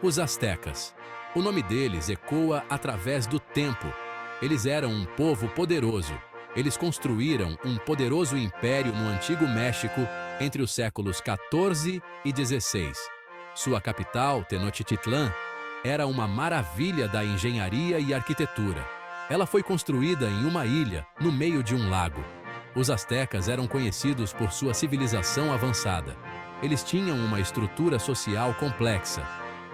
Os astecas. O nome deles ecoa através do tempo. Eles eram um povo poderoso. Eles construíram um poderoso império no Antigo México entre os séculos 14 e 16. Sua capital, Tenochtitlan, era uma maravilha da engenharia e arquitetura. Ela foi construída em uma ilha, no meio de um lago. Os astecas eram conhecidos por sua civilização avançada. Eles tinham uma estrutura social complexa,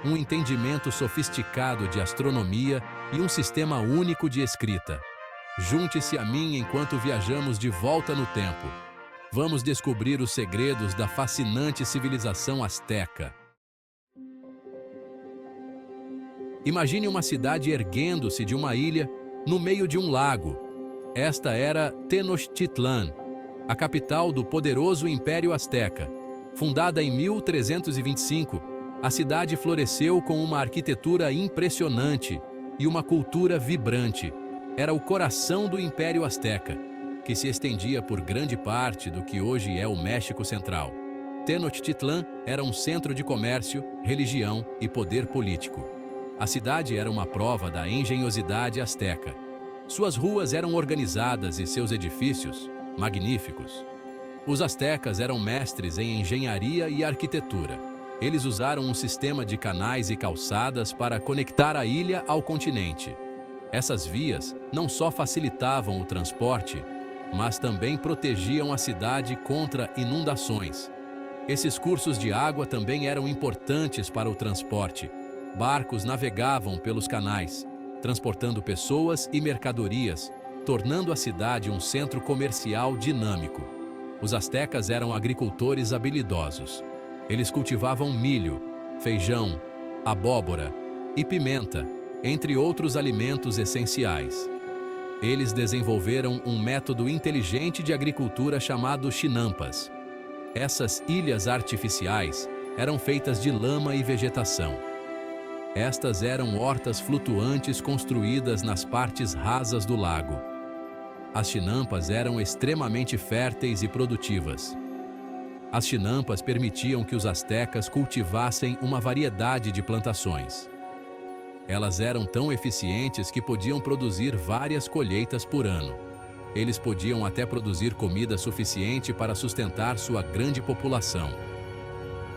um entendimento sofisticado de astronomia e um sistema único de escrita. Junte-se a mim enquanto viajamos de volta no tempo. Vamos descobrir os segredos da fascinante civilização asteca. Imagine uma cidade erguendo-se de uma ilha no meio de um lago. Esta era Tenochtitlan, a capital do poderoso Império Azteca. Fundada em 1325, a cidade floresceu com uma arquitetura impressionante e uma cultura vibrante. Era o coração do Império Azteca, que se estendia por grande parte do que hoje é o México Central. Tenochtitlan era um centro de comércio, religião e poder político. A cidade era uma prova da engenhosidade asteca. Suas ruas eram organizadas e seus edifícios magníficos. Os astecas eram mestres em engenharia e arquitetura. Eles usaram um sistema de canais e calçadas para conectar a ilha ao continente. Essas vias não só facilitavam o transporte, mas também protegiam a cidade contra inundações. Esses cursos de água também eram importantes para o transporte. Barcos navegavam pelos canais, transportando pessoas e mercadorias, tornando a cidade um centro comercial dinâmico. Os astecas eram agricultores habilidosos. Eles cultivavam milho, feijão, abóbora e pimenta, entre outros alimentos essenciais. Eles desenvolveram um método inteligente de agricultura chamado chinampas. Essas ilhas artificiais eram feitas de lama e vegetação. Estas eram hortas flutuantes construídas nas partes rasas do lago. As chinampas eram extremamente férteis e produtivas. As chinampas permitiam que os astecas cultivassem uma variedade de plantações. Elas eram tão eficientes que podiam produzir várias colheitas por ano. Eles podiam até produzir comida suficiente para sustentar sua grande população.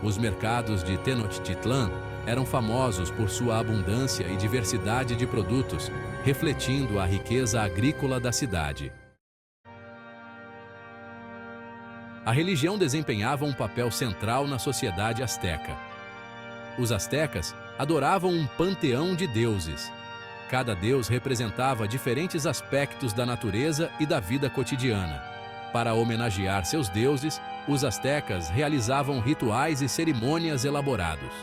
Os mercados de Tenochtitlan eram famosos por sua abundância e diversidade de produtos, refletindo a riqueza agrícola da cidade. A religião desempenhava um papel central na sociedade asteca. Os astecas adoravam um panteão de deuses. Cada deus representava diferentes aspectos da natureza e da vida cotidiana. Para homenagear seus deuses, os astecas realizavam rituais e cerimônias elaborados.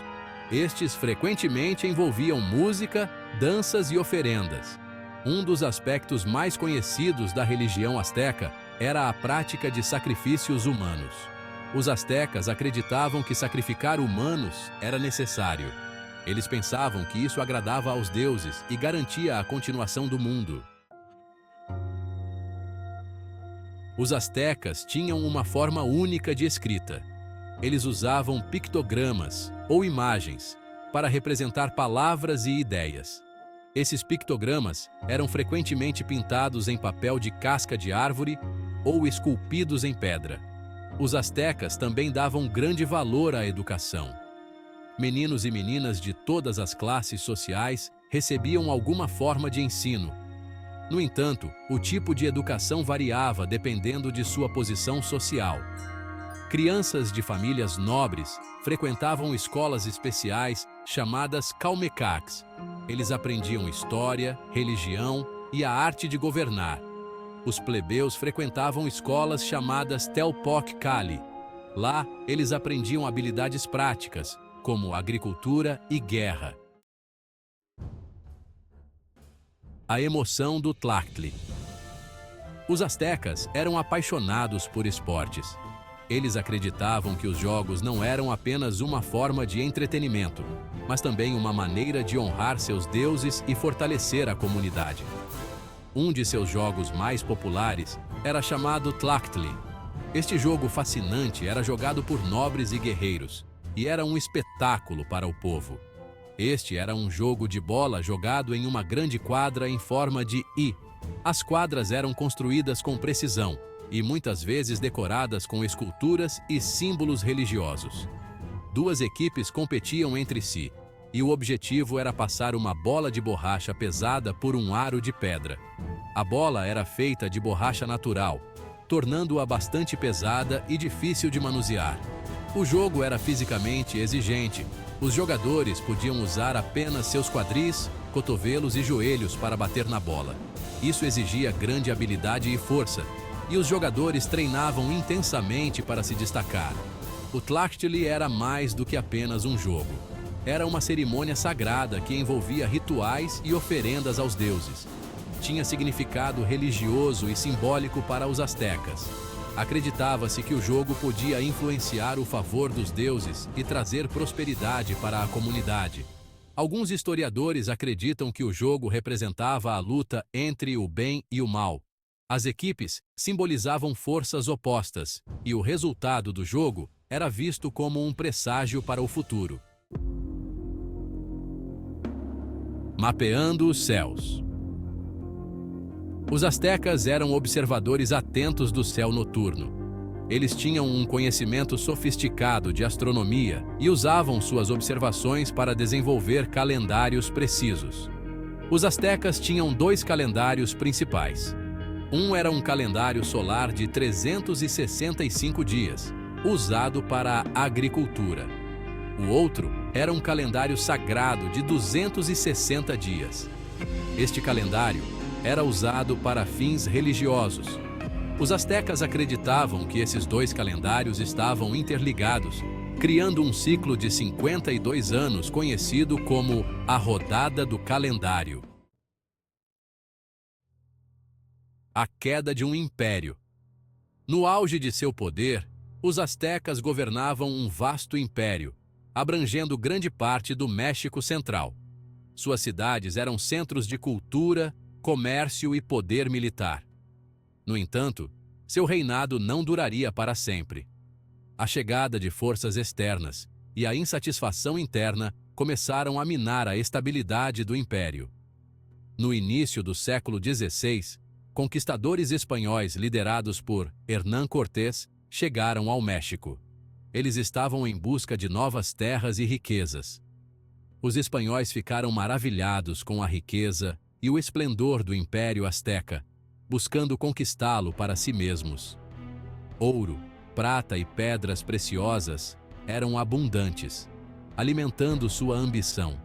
Estes frequentemente envolviam música, danças e oferendas. Um dos aspectos mais conhecidos da religião asteca era a prática de sacrifícios humanos. Os astecas acreditavam que sacrificar humanos era necessário. Eles pensavam que isso agradava aos deuses e garantia a continuação do mundo. Os astecas tinham uma forma única de escrita. Eles usavam pictogramas, ou imagens, para representar palavras e ideias. Esses pictogramas eram frequentemente pintados em papel de casca de árvore ou esculpidos em pedra. Os astecas também davam grande valor à educação. Meninos e meninas de todas as classes sociais recebiam alguma forma de ensino. No entanto, o tipo de educação variava dependendo de sua posição social. Crianças de famílias nobres frequentavam escolas especiais chamadas calmecacs. Eles aprendiam história, religião e a arte de governar. Os plebeus frequentavam escolas chamadas telpoc cali. Lá, eles aprendiam habilidades práticas, como agricultura e guerra. A emoção do Tlachtli. Os astecas eram apaixonados por esportes. Eles acreditavam que os jogos não eram apenas uma forma de entretenimento, mas também uma maneira de honrar seus deuses e fortalecer a comunidade. Um de seus jogos mais populares era chamado Tlachtli. Este jogo fascinante era jogado por nobres e guerreiros, e era um espetáculo para o povo. Este era um jogo de bola jogado em uma grande quadra em forma de I. As quadras eram construídas com precisão e muitas vezes decoradas com esculturas e símbolos religiosos. Duas equipes competiam entre si, e o objetivo era passar uma bola de borracha pesada por um aro de pedra. A bola era feita de borracha natural, tornando-a bastante pesada e difícil de manusear. O jogo era fisicamente exigente. Os jogadores podiam usar apenas seus quadris, cotovelos e joelhos para bater na bola. Isso exigia grande habilidade e força, e os jogadores treinavam intensamente para se destacar. O Tlachtli era mais do que apenas um jogo. Era uma cerimônia sagrada que envolvia rituais e oferendas aos deuses. Tinha significado religioso e simbólico para os astecas. Acreditava-se que o jogo podia influenciar o favor dos deuses e trazer prosperidade para a comunidade. Alguns historiadores acreditam que o jogo representava a luta entre o bem e o mal. As equipes simbolizavam forças opostas, e o resultado do jogo era visto como um presságio para o futuro. Mapeando os céus. Os astecas eram observadores atentos do céu noturno. Eles tinham um conhecimento sofisticado de astronomia e usavam suas observações para desenvolver calendários precisos. Os astecas tinham dois calendários principais. Um era um calendário solar de 365 dias, usado para a agricultura. O outro era um calendário sagrado de 260 dias. Este calendário era usado para fins religiosos. Os astecas acreditavam que esses dois calendários estavam interligados, criando um ciclo de 52 anos conhecido como a Rodada do Calendário. A queda de um império. No auge de seu poder, os astecas governavam um vasto império, abrangendo grande parte do México Central. Suas cidades eram centros de cultura, comércio e poder militar. No entanto, seu reinado não duraria para sempre. A chegada de forças externas e a insatisfação interna começaram a minar a estabilidade do império. No início do século XVI, conquistadores espanhóis liderados por Hernán Cortés chegaram ao México. Eles estavam em busca de novas terras e riquezas. Os espanhóis ficaram maravilhados com a riqueza e o esplendor do Império Azteca, buscando conquistá-lo para si mesmos. Ouro, prata e pedras preciosas eram abundantes, alimentando sua ambição.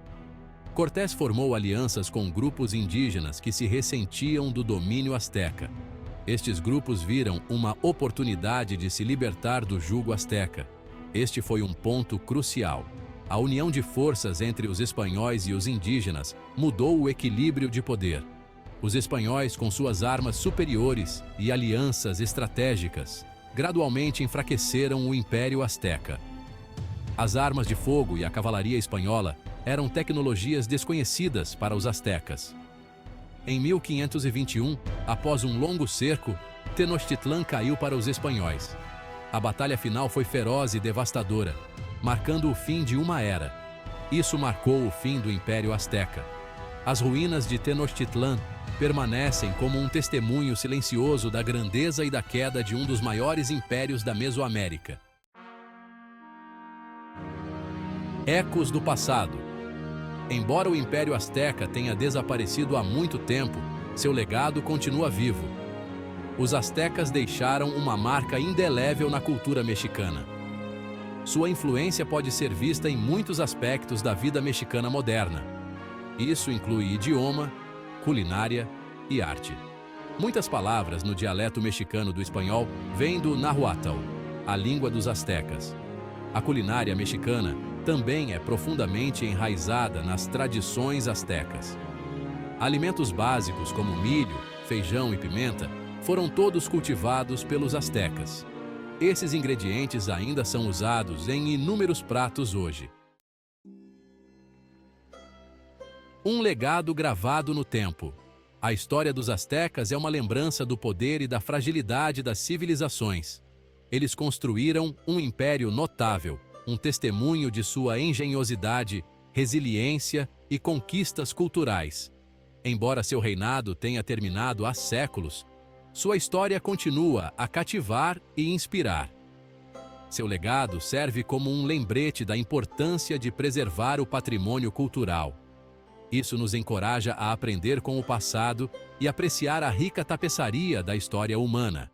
Cortés formou alianças com grupos indígenas que se ressentiam do domínio azteca. Estes grupos viram uma oportunidade de se libertar do jugo azteca. Este foi um ponto crucial. A união de forças entre os espanhóis e os indígenas mudou o equilíbrio de poder. Os espanhóis, com suas armas superiores e alianças estratégicas, gradualmente enfraqueceram o Império Azteca. As armas de fogo e a cavalaria espanhola eram tecnologias desconhecidas para os astecas. Em 1521, após um longo cerco, Tenochtitlan caiu para os espanhóis. A batalha final foi feroz e devastadora, marcando o fim de uma era. Isso marcou o fim do Império Azteca. As ruínas de Tenochtitlan permanecem como um testemunho silencioso da grandeza e da queda de um dos maiores impérios da Mesoamérica. Ecos do passado. Embora o Império Azteca tenha desaparecido há muito tempo, seu legado continua vivo. Os astecas deixaram uma marca indelével na cultura mexicana. Sua influência pode ser vista em muitos aspectos da vida mexicana moderna. Isso inclui idioma, culinária e arte. Muitas palavras no dialeto mexicano do espanhol vêm do náhuatl, a língua dos astecas. A culinária mexicana também é profundamente enraizada nas tradições astecas. Alimentos básicos como milho, feijão e pimenta foram todos cultivados pelos astecas. Esses ingredientes ainda são usados em inúmeros pratos hoje. Um legado gravado no tempo. A história dos astecas é uma lembrança do poder e da fragilidade das civilizações. Eles construíram um império notável, um testemunho de sua engenhosidade resiliência e conquistas culturais. Embora seu reinado tenha terminado há séculos, sua história continua a cativar e inspirar. Seu legado serve como um lembrete da importância de preservar o patrimônio cultural. Isso nos encoraja a aprender com o passado e apreciar a rica tapeçaria da história humana.